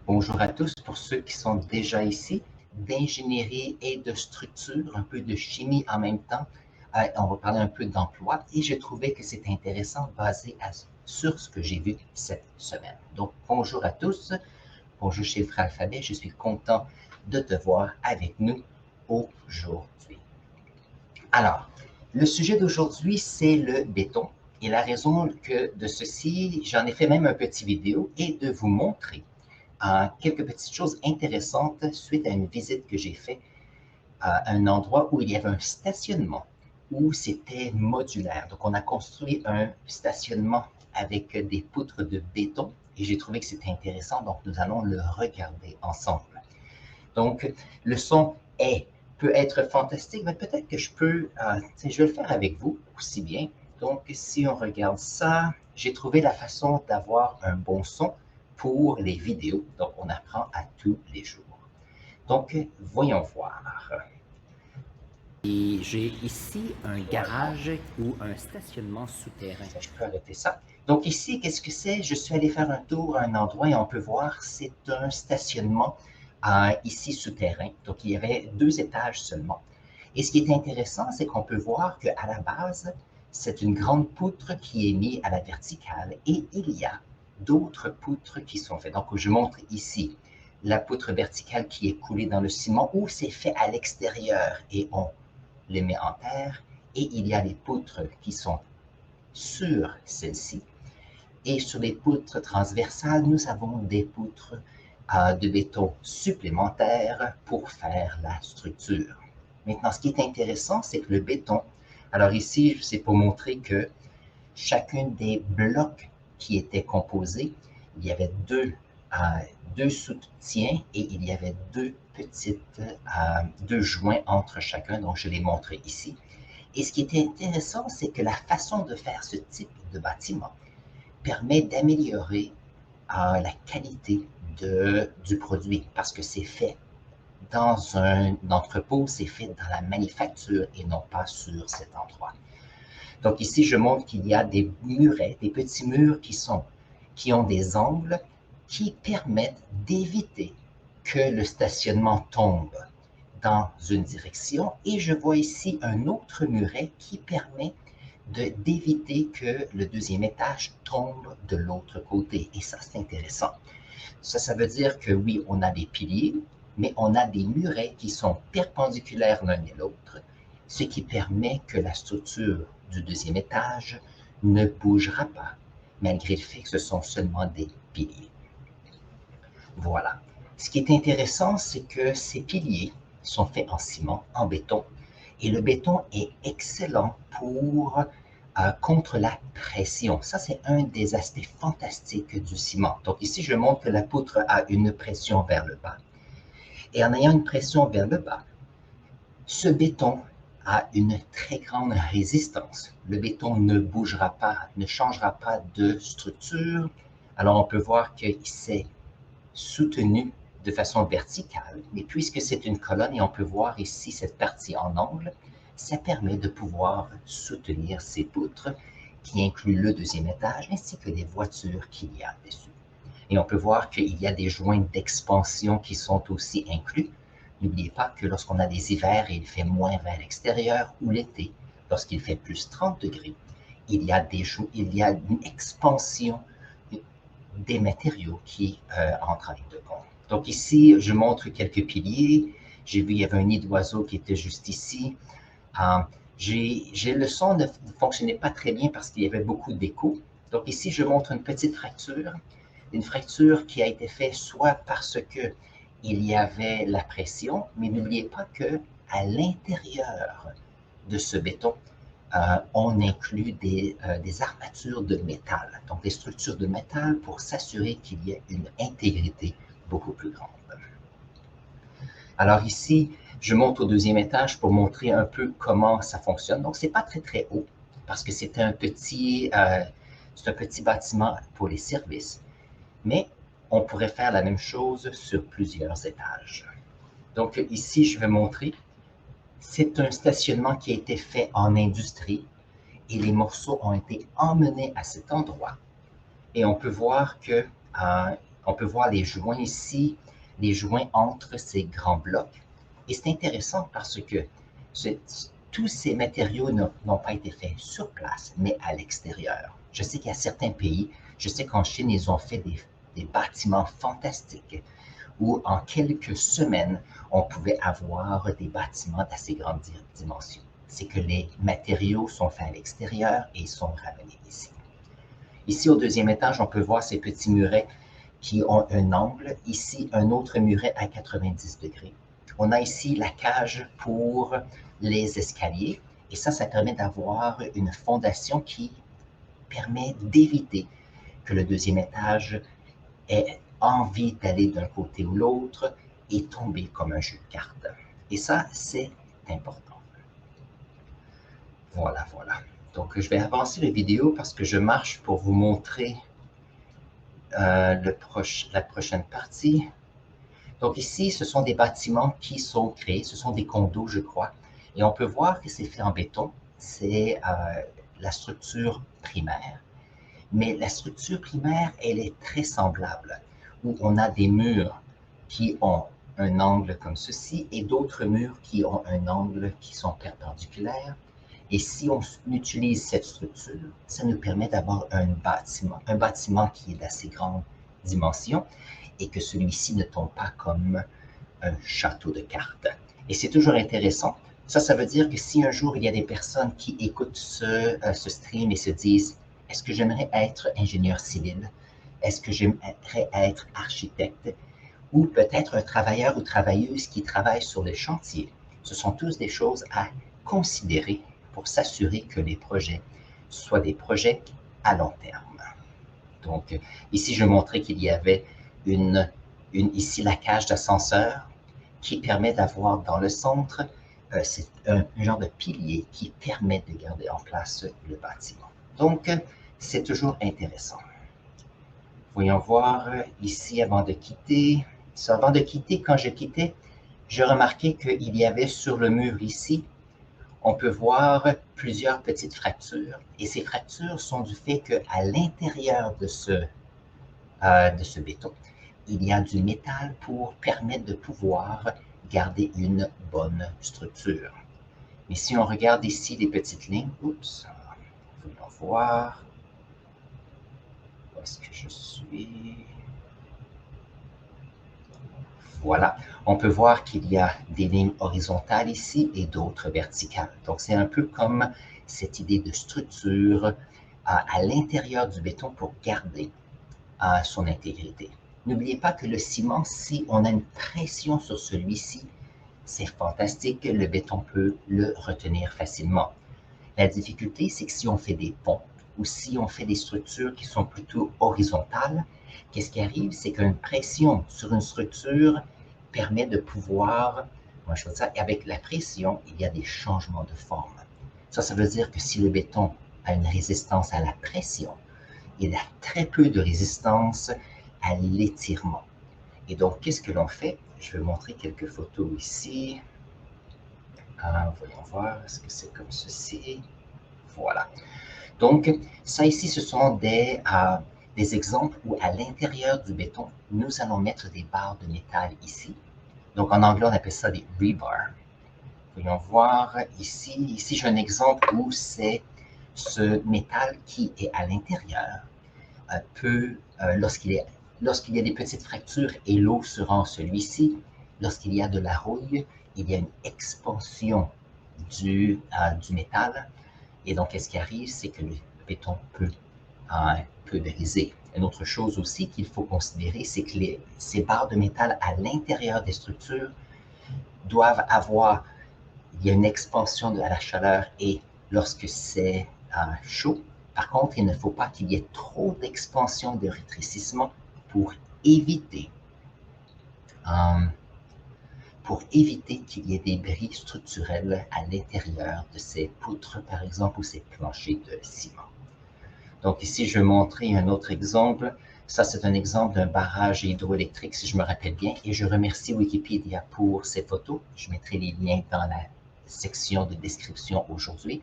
Bonjour à tous pour ceux qui sont déjà ici, d'ingénierie et de structure, un peu de chimie en même temps. On va parler un peu d'emploi et je trouvais que c'était intéressant basé sur ce que j'ai vu cette semaine. Donc, bonjour à tous, bonjour Chiffre Alphabet, je suis content de te voir avec nous aujourd'hui. Alors, le sujet d'aujourd'hui, c'est le béton. Et la raison de ceci, j'en ai fait même un petit vidéo, est de vous montrer quelques petites choses intéressantes suite à une visite que j'ai faite à un endroit où il y avait un stationnement, où c'était modulaire. Donc, on a construit un stationnement avec des poutres de béton et j'ai trouvé que c'était intéressant, donc nous allons le regarder ensemble. Donc, le son peut être fantastique, mais peut-être que je vais le faire avec vous aussi bien. Donc, si on regarde ça, j'ai trouvé la façon d'avoir un bon son pour les vidéos. Donc, on apprend à tous les jours. Donc, voyons voir. Et j'ai ici un garage ou un stationnement souterrain. Je peux arrêter ça. Donc ici, qu'est-ce que c'est? Je suis allé faire un tour à un endroit et on peut voir, c'est un stationnement ici souterrain. Donc il y avait 2 étages seulement. Et ce qui est intéressant, c'est qu'on peut voir qu'à la base, c'est une grande poutre qui est mise à la verticale et il y a d'autres poutres qui sont faites. Donc je montre ici la poutre verticale qui est coulée dans le ciment ou c'est fait à l'extérieur et on les met en terre. Et il y a les poutres qui sont sur celle-ci. Et sur les poutres transversales, nous avons des poutres de béton supplémentaires pour faire la structure. Maintenant, ce qui est intéressant, c'est que le béton, alors ici, c'est pour montrer que chacun des blocs qui étaient composés, il y avait deux soutiens et il y avait deux joints entre chacun, donc je l'ai montré ici. Et ce qui est intéressant, c'est que la façon de faire ce type de bâtiment permet d'améliorer la qualité du produit parce que c'est fait dans un entrepôt, c'est fait dans la manufacture et non pas sur cet endroit. Donc ici, je montre qu'il y a des murets, des petits murs qui ont des angles qui permettent d'éviter que le stationnement tombe dans une direction et je vois ici un autre muret qui permet d'éviter que le deuxième étage tombe de l'autre côté. Et ça, c'est intéressant. Ça veut dire que oui, on a des piliers, mais on a des murets qui sont perpendiculaires l'un et l'autre, ce qui permet que la structure du deuxième étage ne bougera pas, malgré le fait que ce sont seulement des piliers. Voilà. Ce qui est intéressant, c'est que ces piliers sont faits en ciment, en béton, et le béton est excellent contre la pression. Ça, c'est un des aspects fantastiques du ciment. Donc ici, je montre que la poutre a une pression vers le bas. Et en ayant une pression vers le bas, ce béton a une très grande résistance. Le béton ne bougera pas, ne changera pas de structure. Alors on peut voir qu'il s'est soutenu de façon verticale, mais puisque c'est une colonne et on peut voir ici cette partie en angle, ça permet de pouvoir soutenir ces poutres qui incluent le deuxième étage ainsi que les voitures qu'il y a dessus. Et on peut voir qu'il y a des joints d'expansion qui sont aussi inclus. N'oubliez pas que lorsqu'on a des hivers et il fait moins vers l'extérieur ou l'été, lorsqu'il fait plus 30 degrés, il y a une expansion des matériaux qui entrent en ligne de compte. Donc ici, je montre quelques piliers. J'ai vu, il y avait un nid d'oiseau qui était juste ici. Le son ne fonctionnait pas très bien parce qu'il y avait beaucoup d'écho. Donc ici, je montre une fracture qui a été faite soit parce que il y avait la pression, mais n'oubliez pas que à l'intérieur de ce béton, on inclut des armatures de métal, donc des structures de métal pour s'assurer qu'il y ait une intégrité beaucoup plus grande. Alors ici, je monte au deuxième étage pour montrer un peu comment ça fonctionne. Donc, c'est pas très, très haut parce que c'est un petit bâtiment pour les services, mais on pourrait faire la même chose sur plusieurs étages. Donc ici, je vais montrer, c'est un stationnement qui a été fait en industrie et les morceaux ont été emmenés à cet endroit. Et on peut voir que On peut voir les joints ici, les joints entre ces grands blocs. Et c'est intéressant parce que tous ces matériaux n'ont pas été faits sur place, mais à l'extérieur. Je sais qu'il y a certains pays, je sais qu'en Chine, ils ont fait des bâtiments fantastiques où en quelques semaines, on pouvait avoir des bâtiments d'assez grande dimension. C'est que les matériaux sont faits à l'extérieur et sont ramenés ici. Ici, au deuxième étage, on peut voir ces petits murets qui ont un angle. Ici, un autre muret à 90 degrés. On a ici la cage pour les escaliers. Et ça permet d'avoir une fondation qui permet d'éviter que le deuxième étage ait envie d'aller d'un côté ou l'autre et tomber comme un jeu de cartes. Et ça, c'est important. Voilà, voilà. Donc, je vais avancer la vidéo parce que je marche pour vous montrer la prochaine partie. Donc ici, ce sont des bâtiments qui sont créés, ce sont des condos, je crois. Et on peut voir que c'est fait en béton. C'est la structure primaire. Mais la structure primaire, elle est très semblable, où on a des murs qui ont un angle comme ceci et d'autres murs qui ont un angle qui sont perpendiculaires. Et si on utilise cette structure, ça nous permet d'avoir un bâtiment qui est d'assez grande dimension et que celui-ci ne tombe pas comme un château de cartes. Et c'est toujours intéressant. Ça veut dire que si un jour il y a des personnes qui écoutent ce stream et se disent « Est-ce que j'aimerais être ingénieur civil? Est-ce que j'aimerais être architecte? » Ou peut-être un travailleur ou travailleuse qui travaille sur le chantier. Ce sont tous des choses à considérer pour s'assurer que les projets soient des projets à long terme. Donc, ici, je montrais qu'il y avait ici la cage d'ascenseur qui permet d'avoir dans le centre, c'est un genre de pilier qui permet de garder en place le bâtiment. Donc, c'est toujours intéressant. Voyons voir ici avant de quitter. Avant de quitter, quand je quittais, je remarquais qu'il y avait sur le mur ici, on peut voir plusieurs petites fractures. Et ces fractures sont du fait qu'à l'intérieur de ce béton, il y a du métal pour permettre de pouvoir garder une bonne structure. Mais si on regarde ici les petites lignes, oups, voyons voir, où est-ce que je suis? Voilà, on peut voir qu'il y a des lignes horizontales ici et d'autres verticales. Donc, c'est un peu comme cette idée de structure à l'intérieur du béton pour garder son intégrité. N'oubliez pas que le ciment, si on a une pression sur celui-ci, c'est fantastique, le béton peut le retenir facilement. La difficulté, c'est que si on fait des ponts ou si on fait des structures qui sont plutôt horizontales, qu'est-ce qui arrive? C'est qu'une pression sur une structure permet de pouvoir, moi je veux dire, avec la pression, il y a des changements de forme. Ça veut dire que si le béton a une résistance à la pression, il a très peu de résistance à l'étirement. Et donc, qu'est-ce que l'on fait? Je vais montrer quelques photos ici. Voyons voir, est-ce que c'est comme ceci? Voilà. Donc, ça ici, ce sont des exemples où à l'intérieur du béton, nous allons mettre des barres de métal ici. Donc, en anglais, on appelle ça des rebars. Voyons voir ici. Ici, j'ai un exemple où c'est ce métal qui est à l'intérieur lorsqu'il y a des petites fractures et l'eau se rend celui-ci, lorsqu'il y a de la rouille, il y a une expansion du métal. Et donc, qu'est-ce qui arrive? C'est que le béton peut briser. Une autre chose aussi qu'il faut considérer, c'est que ces barres de métal à l'intérieur des structures doivent avoir, il y a une expansion de la chaleur et lorsque c'est chaud, par contre, il ne faut pas qu'il y ait trop d'expansion, de rétrécissement pour éviter qu'il y ait des bris structurels à l'intérieur de ces poutres, par exemple, ou ces planchers de ciment. Donc ici, je vais montrer un autre exemple. Ça, c'est un exemple d'un barrage hydroélectrique, si je me rappelle bien, et je remercie Wikipédia pour ces photos. Je mettrai les liens dans la section de description aujourd'hui.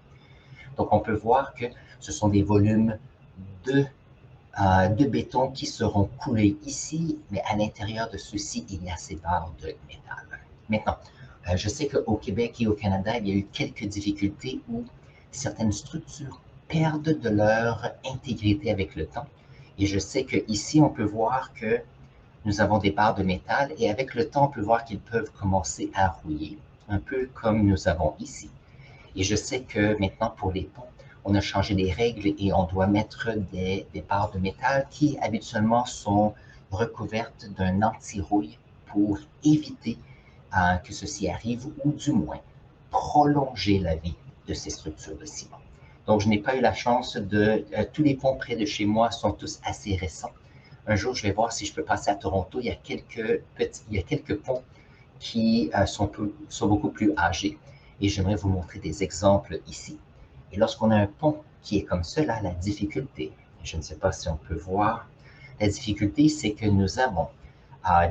Donc, on peut voir que ce sont des volumes de de béton qui seront coulés ici, mais à l'intérieur de ceux-ci, il y a ces barres de métal. Maintenant, je sais qu'au Québec et au Canada, il y a eu quelques difficultés où certaines structures perdent de leur intégrité avec le temps. Et je sais qu'ici, on peut voir que nous avons des barres de métal et avec le temps, on peut voir qu'ils peuvent commencer à rouiller, un peu comme nous avons ici. Et je sais que maintenant, pour les ponts, on a changé les règles et on doit mettre des barres de métal qui habituellement sont recouvertes d'un anti-rouille pour éviter que ceci arrive ou du moins prolonger la vie de ces structures de ciment. Donc, je n'ai pas eu la chance de... tous les ponts près de chez moi sont tous assez récents. Un jour, je vais voir si je peux passer à Toronto. Il y a quelques ponts qui sont beaucoup plus âgés et j'aimerais vous montrer des exemples ici. Et lorsqu'on a un pont qui est comme cela, la difficulté, je ne sais pas si on peut voir, la difficulté, c'est que nous avons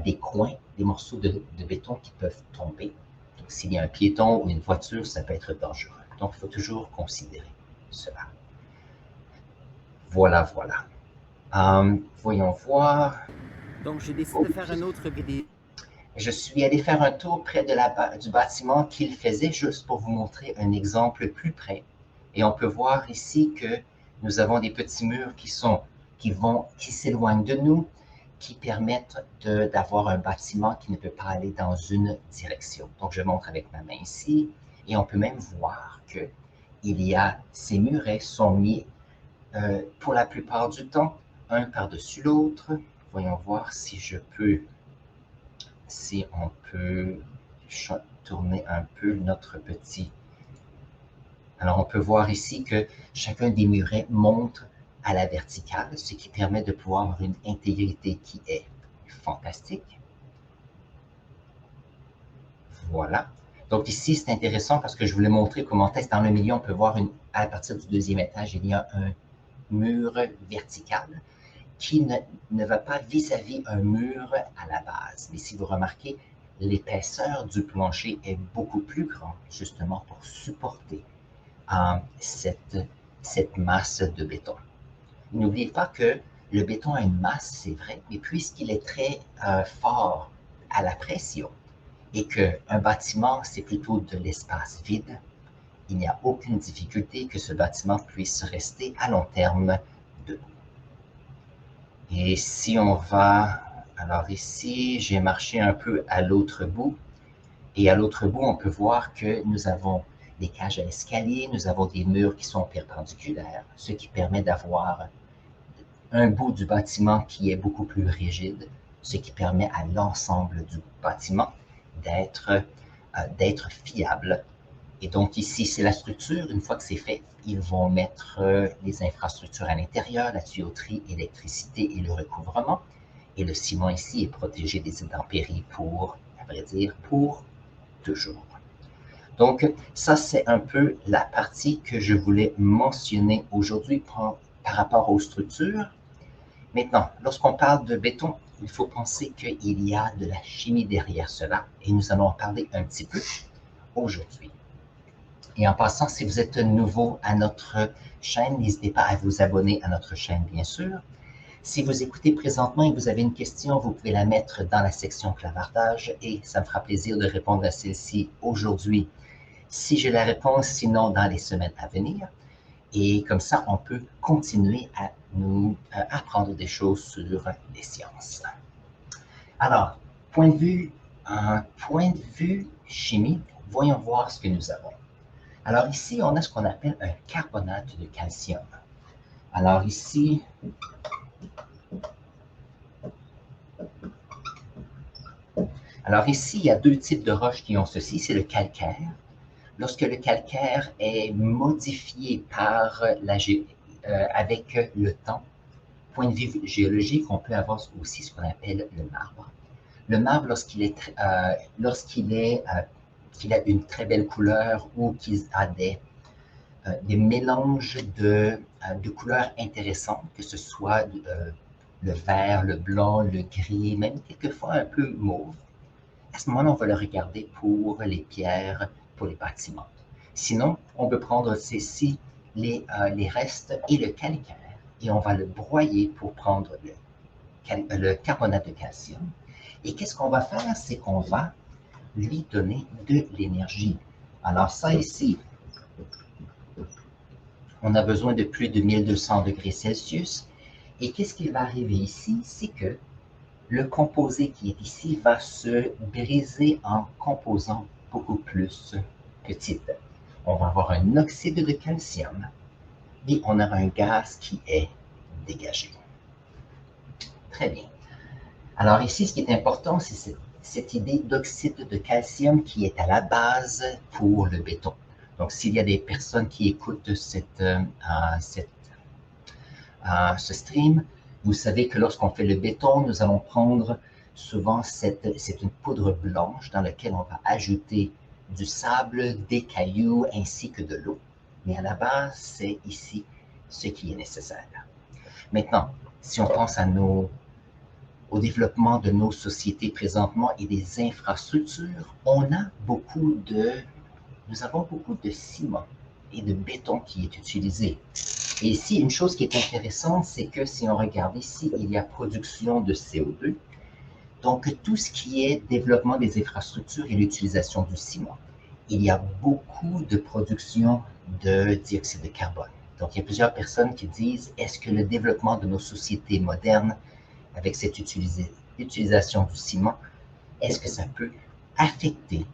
des coins, des morceaux de béton qui peuvent tomber. Donc, s'il y a un piéton ou une voiture, ça peut être dangereux. Donc, il faut toujours considérer cela. Voilà, voilà. Voyons voir. Donc, j'ai décidé de faire une autre vidéo. Je suis allé faire un tour près du bâtiment qu'il faisait juste pour vous montrer un exemple plus près. Et on peut voir ici que nous avons des petits murs qui s'éloignent de nous, qui permettent d'avoir un bâtiment qui ne peut pas aller dans une direction. Donc, je montre avec ma main ici, et on peut même voir que ces murets sont mis pour la plupart du temps, un par-dessus l'autre. Voyons voir si on peut tourner un peu notre petit... Alors, on peut voir ici que chacun des murets monte à la verticale, ce qui permet de pouvoir avoir une intégrité qui est fantastique. Voilà. Donc ici, c'est intéressant parce que je voulais montrer comment est-ce dans le milieu, on peut voir à partir du deuxième étage, il y a un mur vertical qui ne va pas vis-à-vis un mur à la base. Mais si vous remarquez, l'épaisseur du plancher est beaucoup plus grande, justement pour supporter cette masse de béton. N'oubliez pas que le béton a une masse, c'est vrai, mais puisqu'il est très fort à la pression et qu'un bâtiment, c'est plutôt de l'espace vide, il n'y a aucune difficulté que ce bâtiment puisse rester à long terme debout. Et si on va, alors ici, j'ai marché un peu à l'autre bout, et à l'autre bout, on peut voir que nous avons des cages à escalier, nous avons des murs qui sont perpendiculaires, ce qui permet d'avoir un bout du bâtiment qui est beaucoup plus rigide, ce qui permet à l'ensemble du bâtiment d'être fiable. Et donc ici, c'est la structure. Une fois que c'est fait, ils vont mettre les infrastructures à l'intérieur, la tuyauterie, l'électricité et le recouvrement. Et le ciment ici est protégé des intempéries pour, à vrai dire, pour toujours. Donc, ça, c'est un peu la partie que je voulais mentionner aujourd'hui par rapport aux structures. Maintenant, lorsqu'on parle de béton, il faut penser qu'il y a de la chimie derrière cela, et nous allons en parler un petit peu aujourd'hui. Et en passant, si vous êtes nouveau à notre chaîne, n'hésitez pas à vous abonner à notre chaîne, bien sûr. Si vous écoutez présentement et que vous avez une question, vous pouvez la mettre dans la section clavardage et ça me fera plaisir de répondre à celle-ci aujourd'hui, si j'ai la réponse, sinon dans les semaines à venir. Et comme ça, on peut continuer à nous apprendre des choses sur les sciences. Alors, point de vue chimique, voyons voir ce que nous avons. Alors ici, on a ce qu'on appelle un carbonate de calcium. Alors ici, il y a deux types de roches qui ont ceci, c'est le calcaire. Lorsque le calcaire est modifié avec le temps, point de vue géologique, on peut avoir aussi ce qu'on appelle le marbre. Le marbre, qu'il a une très belle couleur ou qu'il a des mélanges de couleurs intéressantes, que ce soit le vert, le blanc, le gris, même quelquefois un peu mauve. À ce moment-là, on va le regarder pour les pierres, pour les bâtiments. Sinon, on peut prendre ceci, les restes et le calcaire. et on va le broyer pour prendre le carbonate de calcium. Et qu'est-ce qu'on va faire? C'est qu'on va lui donner de l'énergie. Alors ça ici, on a besoin de plus de 1200 degrés Celsius. Et qu'est-ce qui va arriver ici? C'est que le composé qui est ici va se briser en composants beaucoup plus petites. On va avoir un oxyde de calcium et on aura un gaz qui est dégagé. Très bien. Alors ici, ce qui est important, c'est cette idée d'oxyde de calcium qui est à la base pour le béton. Donc, s'il y a des personnes qui écoutent ce stream, vous savez que lorsqu'on fait le béton, nous allons prendre souvent c'est une poudre blanche dans laquelle on va ajouter du sable, des cailloux ainsi que de l'eau. Mais à la base, c'est ici ce qui est nécessaire. Maintenant, si on pense au développement de nos sociétés présentement et des infrastructures, nous avons beaucoup de ciment et de béton qui est utilisé. Et ici, une chose qui est intéressante, c'est que si on regarde ici, il y a production de CO2. Donc, tout ce qui est développement des infrastructures et l'utilisation du ciment. Il y a beaucoup de production de dioxyde de carbone. Donc, il y a plusieurs personnes qui disent, est-ce que le développement de nos sociétés modernes, avec cette utilisation du ciment, est-ce que ça peut affecter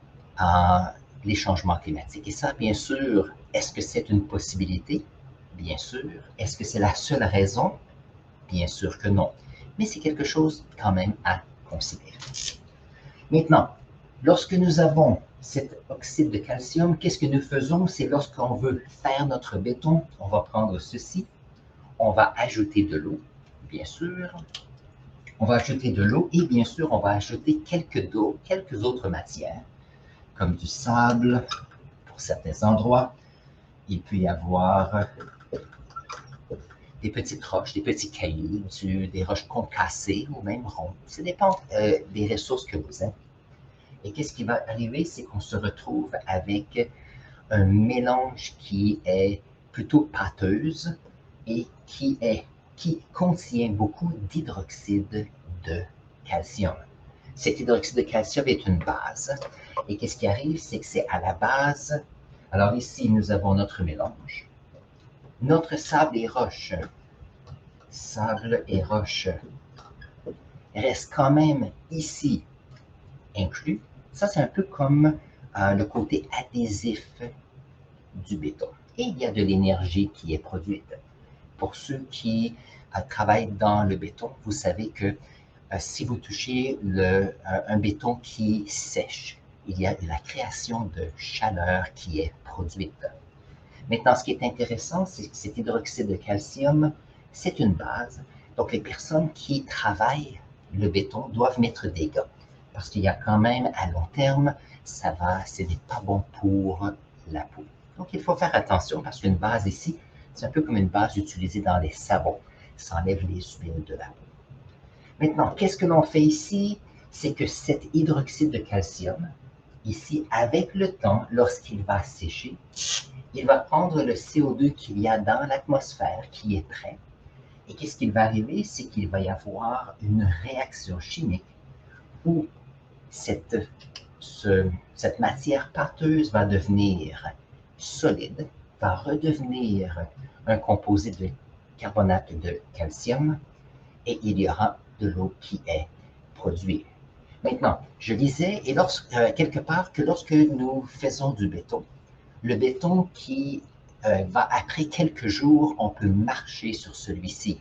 les changements climatiques? Et ça, bien sûr, est-ce que c'est une possibilité? Bien sûr. Est-ce que c'est la seule raison? Bien sûr que non. Mais c'est quelque chose quand même à considérer. Maintenant, lorsque nous avons cet oxyde de calcium, qu'est-ce que nous faisons? C'est lorsqu'on veut faire notre béton, on va prendre ceci, on va ajouter de l'eau, bien sûr. On va ajouter de l'eau et bien sûr, on va ajouter quelques autres matières, comme du sable pour certains endroits. Il peut y avoir des petites roches, des petits cailloux, des roches concassées ou même rondes. Ça dépend des ressources que vous avez. Et qu'est-ce qui va arriver? C'est qu'on se retrouve avec un mélange qui est plutôt pâteuse et qui contient beaucoup d'hydroxyde de calcium. Cet hydroxyde de calcium est une base. Et qu'est-ce qui arrive? C'est que c'est à la base. Alors ici, nous avons notre mélange. Notre sable et roche reste quand même ici inclus. Ça, c'est un peu comme le côté adhésif du béton. Et il y a de l'énergie qui est produite. Pour ceux qui travaillent dans le béton, vous savez que si vous touchez un béton qui sèche, il y a la création de chaleur qui est produite. Maintenant, ce qui est intéressant, c'est que cet hydroxyde de calcium, c'est une base. Donc, les personnes qui travaillent le béton doivent mettre des gants. Parce qu'il y a quand même, à long terme, ce n'est pas bon pour la peau. Donc, il faut faire attention parce qu'une base ici, c'est un peu comme une base utilisée dans les savons. Ça enlève les huiles de la peau. Maintenant, qu'est-ce que l'on fait ici? C'est que cet hydroxyde de calcium, ici, avec le temps, lorsqu'il va sécher, il va prendre le CO2 qu'il y a dans l'atmosphère qui est prêt. Et qu'est-ce qui va arriver? C'est qu'il va y avoir une réaction chimique où cette matière pâteuse va devenir solide, va redevenir un composé de carbonate de calcium et il y aura de l'eau qui est produite. Maintenant, je disais, et quelque part, que lorsque nous faisons du béton, le béton qui va, après quelques jours, on peut marcher sur celui-ci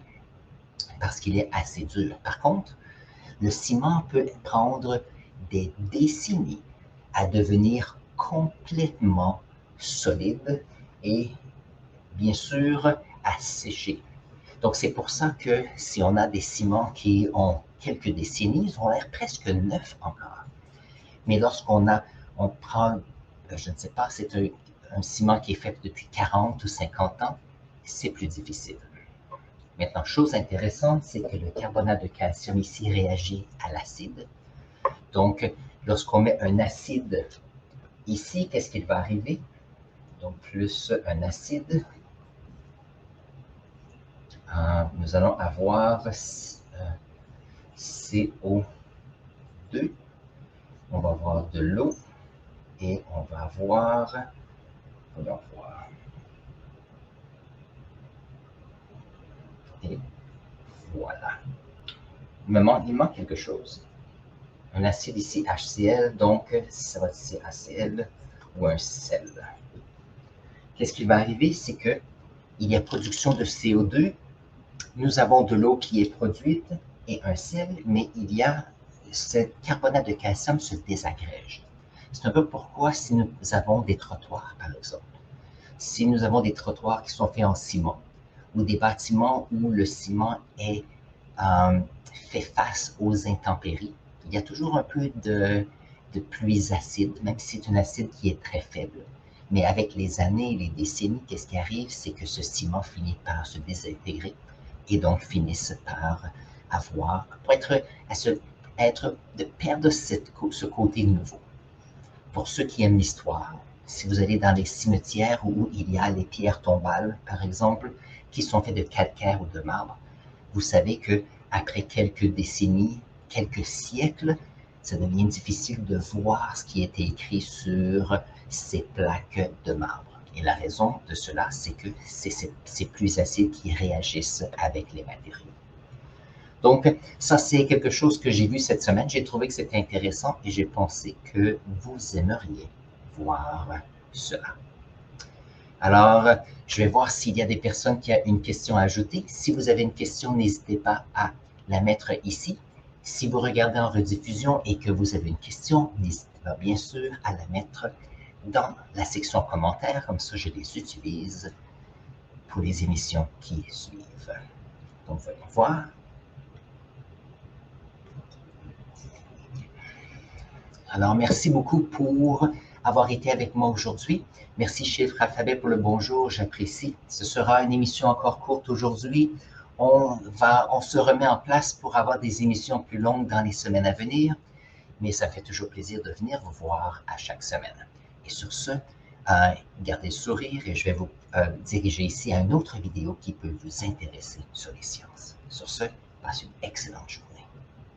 parce qu'il est assez dur. Par contre, le ciment peut prendre des décennies à devenir complètement solide et, bien sûr, à sécher. Donc, c'est pour ça que si on a des ciments qui ont quelques décennies, ils ont l'air presque neufs encore. Mais lorsqu'on prend, je ne sais pas, c'est un ciment qui est fait depuis 40 ou 50 ans, c'est plus difficile. Maintenant, chose intéressante, c'est que le carbonate de calcium ici réagit à l'acide. Donc, lorsqu'on met un acide ici, qu'est-ce qu'il va arriver? Donc, plus un acide. Nous allons avoir CO2, on va avoir de l'eau et on va avoir, voyons voir, et voilà. Il manque quelque chose. Un acide ici, HCl, donc ça va être HCl ou un sel. Qu'est-ce qui va arriver? C'est qu'il y a production de CO2, nous avons de l'eau qui est produite et un sel, mais il y a ce carbonate de calcium se désagrège. C'est un peu pourquoi si nous avons des trottoirs, par exemple, si nous avons des trottoirs qui sont faits en ciment ou des bâtiments où le ciment est fait face aux intempéries, il y a toujours un peu de pluie acide, même si c'est un acide qui est très faible. Mais avec les années et les décennies, qu'est-ce qui arrive? C'est que ce ciment finit par se désintégrer et donc finissent par avoir, de perdre ce côté nouveau. Pour ceux qui aiment l'histoire, si vous allez dans les cimetières où il y a les pierres tombales, par exemple, qui sont faites de calcaire ou de marbre, vous savez que après quelques décennies, quelques siècles, ça devient difficile de voir ce qui était écrit sur ces plaques de marbre. Et la raison de cela, c'est que c'est ces pluies acides qui réagissent avec les matériaux. Donc, ça, c'est quelque chose que j'ai vu cette semaine. J'ai trouvé que c'était intéressant et j'ai pensé que vous aimeriez voir cela. Alors, je vais voir s'il y a des personnes qui ont une question à ajouter. Si vous avez une question, n'hésitez pas à la mettre ici. Si vous regardez en rediffusion et que vous avez une question, n'hésitez pas bien sûr à la mettre dans la section commentaires. Comme ça, je les utilise pour les émissions qui suivent. Donc, voyons voir. Alors, merci beaucoup pour avoir été avec moi aujourd'hui. Merci, Chiffre Alphabet, pour le bonjour, j'apprécie. Ce sera une émission encore courte aujourd'hui. On se remet en place pour avoir des émissions plus longues dans les semaines à venir, mais ça fait toujours plaisir de venir vous voir à chaque semaine. Et sur ce, gardez le sourire et je vais vous diriger ici à une autre vidéo qui peut vous intéresser sur les sciences. Sur ce, passez une excellente journée.